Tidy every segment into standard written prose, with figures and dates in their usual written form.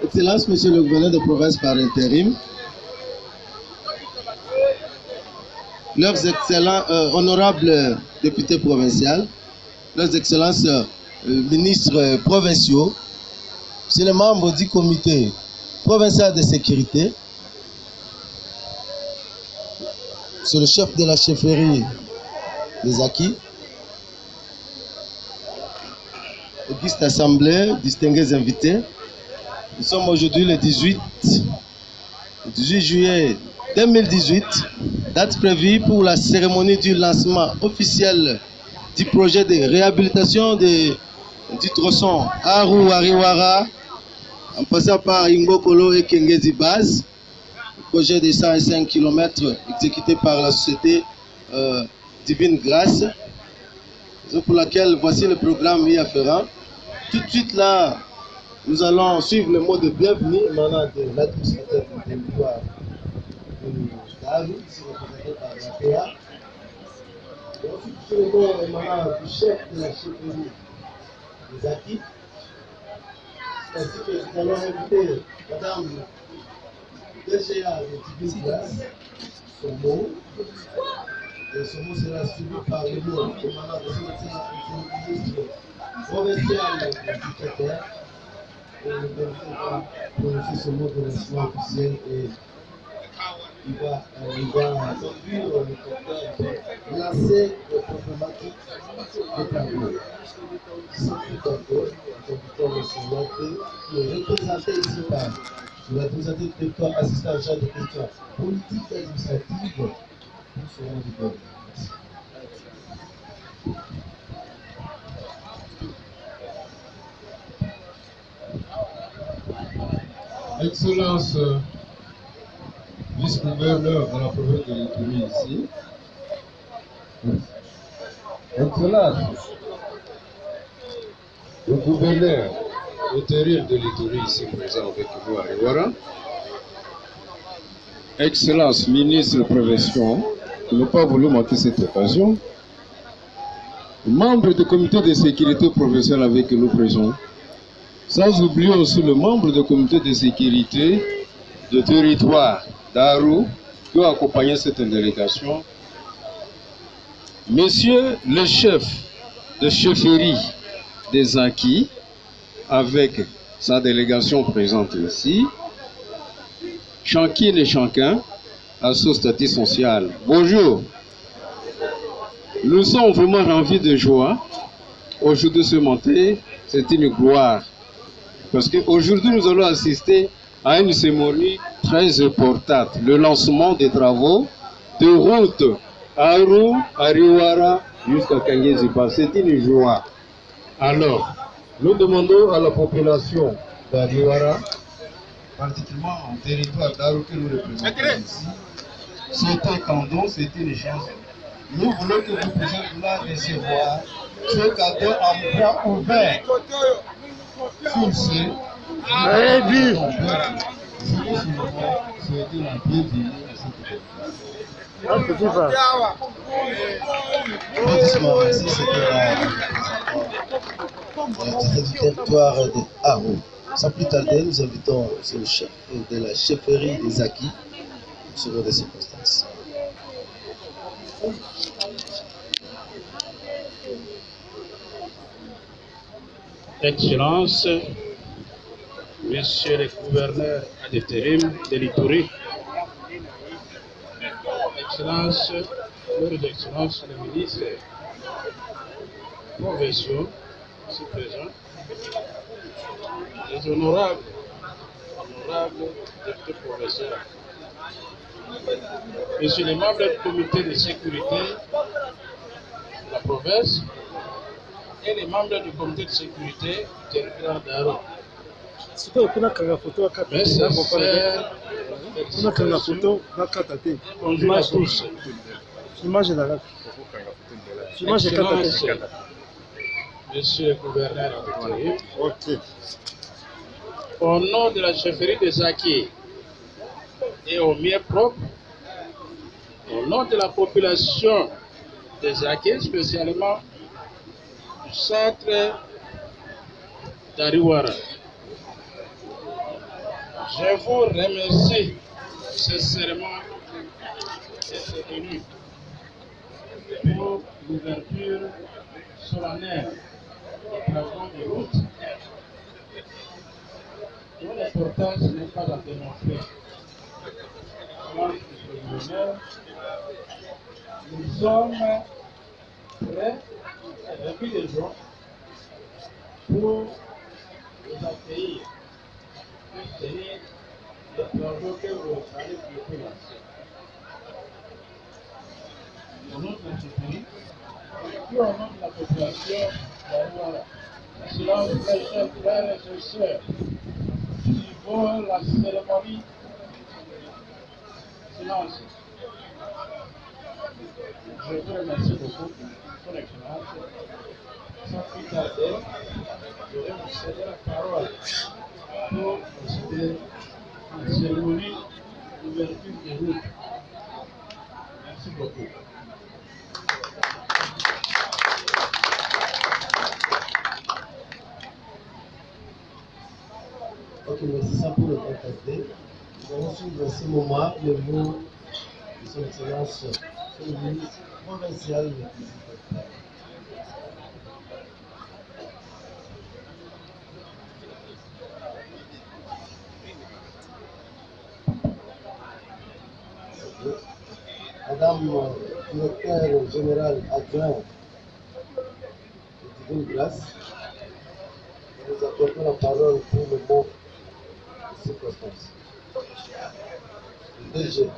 Excellence, Monsieur le gouverneur de province par intérim, leurs excellents honorables députés provinciaux, leurs excellences ministres provinciaux, c'est les membres du comité provincial de sécurité, c'est le chef de la chefferie des acquis, auguste assemblée, distingués invités. Nous sommes aujourd'hui le 18 juillet 2018, date prévue pour la cérémonie du lancement officiel du projet de réhabilitation du tronçon Aru-Ariwara, en passant par Ingokolo et Kengezi Base, projet de 105 km exécuté par la société Divine Grâce, pour laquelle voici le programme y afférent. Tout de suite là, nous allons suivre le mot de bienvenue maintenant de l'administrateur du territoire d'Aru, ici représenté par la PA. Et ensuite, sur le mot maintenant du chef de la chefferie des acquis, ainsi que nous allons inviter Madame DGA de Divine Grâce, son mot. Et ce mot sera suivi par le mot commandant de ce ministre provincial éducateur. Et le président va prononcer ce mot de lancement officiel et il va conduire le porteur de lancer les problématiques de tableau. Sans tout à fait, le docteur enseignant qui est représenté ici par le représentant du territoire assistant en charge de questions politiques et administratives pour ce rang du peuple. Excellence, vice-gouverneur de la province de l'Éthiopie ici, Excellence, le gouverneur intérieur de l'Ituri ici présent avec vous à Riwara. Excellence, ministre de Prévention, qui n'a pas voulu manquer cette occasion. Membre du comité de sécurité professionnelle avec nous présents. Sans oublier aussi le membre du comité de sécurité de territoire d'Aru qui a accompagné cette délégation. Monsieur le chef de chefferie des Acquis, avec sa délégation présente ici, Chankin et Chankin, à ce statut social. Bonjour. Nous sommes vraiment remplis de joie. Aujourd'hui, ce matin, c'est une gloire. Parce qu'aujourd'hui, nous allons assister à une cérémonie très importante. Le lancement des travaux de route Aru, Ariwara jusqu'à Kangezipa. C'est une joie. Alors, nous demandons à la population d'Ariwara, particulièrement en territoire d'Aru que nous représentons ici, c'était cadeau, c'est une chance. Nous voulons que vous puissiez là recevoir ce cadeau en bras ouvert. Sur ce, souhaiter la bienvenue à cette Merci, c'était du territoire de Aru. Sans plus tarder, nous invitons le chef de la chefferie des Acquis sur des circonstances. Excellence, Monsieur le gouverneur d'intérim de l'Ituri, Excellence, Leurs Excellences, le ministre de Profession, ici présent, les honorables députés professeurs, Monsieur les membres du comité de sécurité de la province, et les membres du comité de sécurité du territoire d'Aru. Bonjour à tous. Excellence, Monsieur le gouverneur intérim, au nom de la chefferie des Acquis et au mien propre, au nom de la population des Acquis, spécialement du centre d'Ariwara. Je vous remercie sincèrement d'être venu pour l'ouverture solennelle des travaux de route, dont l'importance n'est pas à démontrer. Nous sommes prêts depuis des jours pour vous accueillir et tenir les travaux que vous allez bientôt lancer. Au nom de la chefferie, et au nom de la population d'Ariwara, silence, mes chers frères et sœurs, suivons la cérémonie. Silence. Je vous remercie beaucoup, son excellence. Sans plus tarder, je vais vous céder la parole pour procéder à la cérémonie d'ouverture des routes. Merci beaucoup. Ok, merci ça pour le contacter. Nous allons suivre ce moment le mot de son excellence, le ministre provincial de la Madame le directeur général adjoint de Divine Grâce, nous accordons la parole pour le mot de circonstance. DG.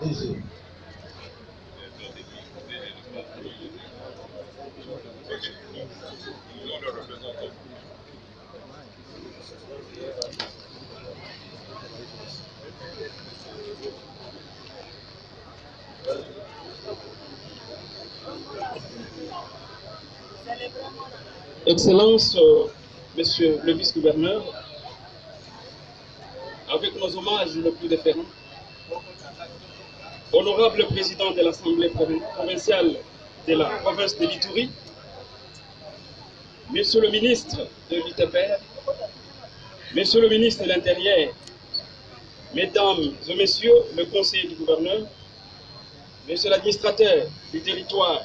Excellences, Monsieur le vice-gouverneur, avec nos hommages le plus déférents, honorable président de l'Assemblée provinciale de la province de l'Ituri, Monsieur le ministre de l'UTPR, Monsieur le ministre de l'Intérieur, Mesdames et Messieurs le conseiller du gouverneur, Monsieur l'administrateur du territoire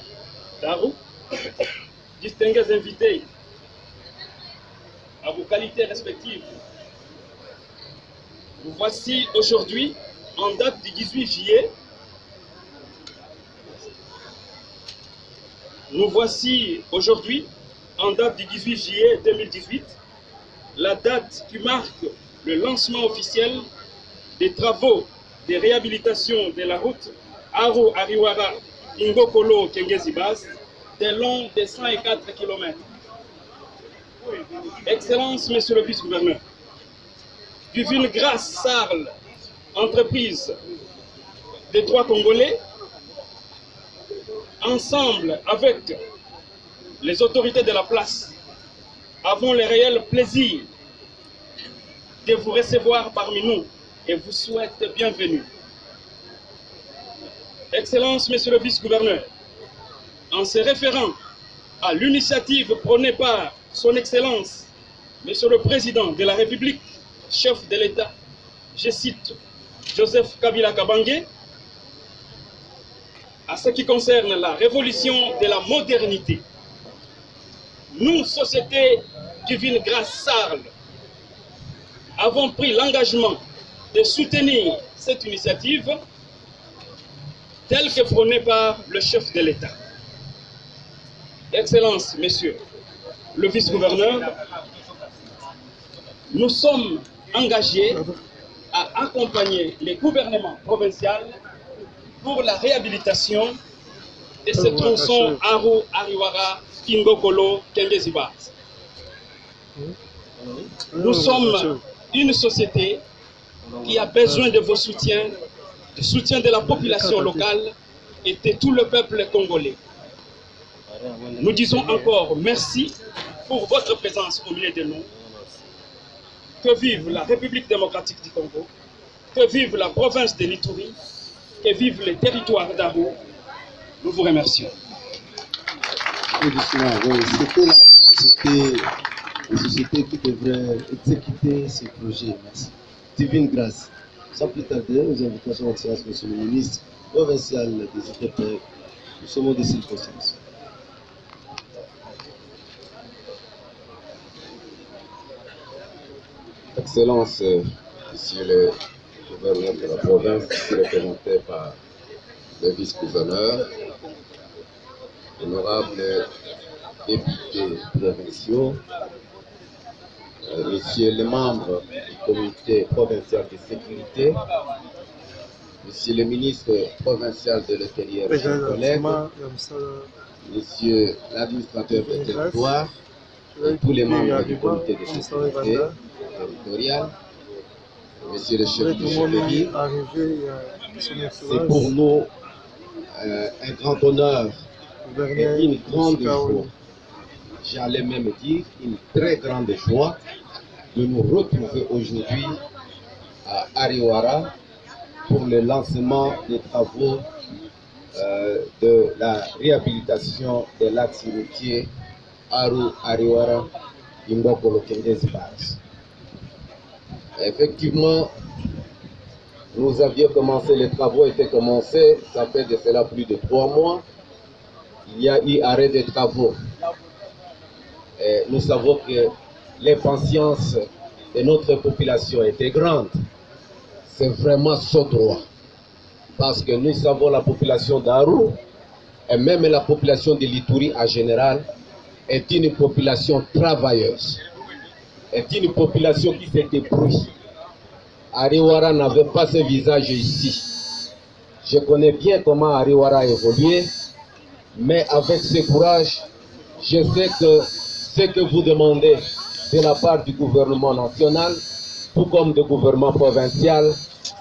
d'Aru, distingués invités à vos qualités respectives, nous voici aujourd'hui, en date du 18 juillet, en date du 18 juillet 2018, la date qui marque le lancement officiel des travaux de réhabilitation de la route Aru-Ariwara-Ingokolo-Kengezi-Bas, de long de 104 km. Excellences, Monsieur le vice-gouverneur, Divine Grâce Sarl, entreprise des droits congolais, ensemble avec les autorités de la place, avons le réel plaisir de vous recevoir parmi nous et vous souhaite bienvenue. Excellences, Monsieur le vice-gouverneur, en se référant à l'initiative prônée par son Excellence, Monsieur le Président de la République, chef de l'État, je cite Joseph Kabila Kabange, à ce qui concerne la révolution de la modernité, nous, Société Divine Grâce Sarl, avons pris l'engagement de soutenir cette initiative telle que prônée par le chef de l'État. Excellences, Messieurs, le vice-gouverneur, nous sommes engagés à accompagner les gouvernements provinciaux pour la réhabilitation de ce tronçon Aru-Ariwara-Ingokolo-Kengezi-Bas. Nous sommes une société qui a besoin de vos soutiens, du soutien de la population locale et de tout le peuple congolais. Nous disons encore merci pour votre présence au milieu de nous. Que vive la République démocratique du Congo, que vive la province de l'Ituri, que vive les territoires d'Aru. Nous vous remercions. C'était la société qui devrait exécuter ce projet. Merci. Divine Grâce. Sans plus tarder, nous invitons son Excellence, Monsieur le ministre provincial des UTPR. Nous sommes des circonstances. Excellence, Monsieur le gouverneur de la province, représenté par le vice-gouverneur, honorables députés provinciaux, Messieurs les membres du comité provincial de sécurité, Monsieur le ministre provincial de l'Intérieur, chers collègues, Monsieur l'administrateur du territoire, et tous les membres du comité de sécurité territoriale, Monsieur le chef du chefferie, c'est pour nous un grand honneur et une grande joie, j'allais même dire une très grande joie de nous retrouver aujourd'hui à Ariwara pour le lancement des travaux de la réhabilitation de l'axe routier Aru-Ariwara Ingokolo-Kengezi-Bas. Effectivement, nous avions commencé, les travaux étaient commencés, ça fait de cela plus de 3 mois. Il y a eu arrêt des travaux. Et nous savons que l'impatience de notre population était grande. C'est vraiment son droit. Parce que nous savons la population d'Aru, et même la population de l'Ituri en général, est une population travailleuse. Est une population qui s'est débrouillée. Ariwara n'avait pas ce visage ici. Je connais bien comment Ariwara a évolué, mais avec ce courage, je sais que ce que vous demandez de la part du gouvernement national, tout comme du gouvernement provincial,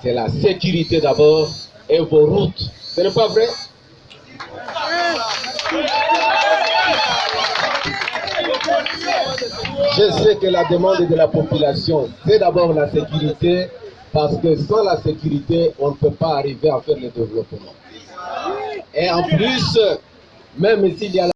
c'est la sécurité d'abord et vos routes. Ce n'est pas vrai? Je sais que la demande de la population, c'est d'abord la sécurité, parce que sans la sécurité, on ne peut pas arriver à faire le développement. Et en plus, même s'il y a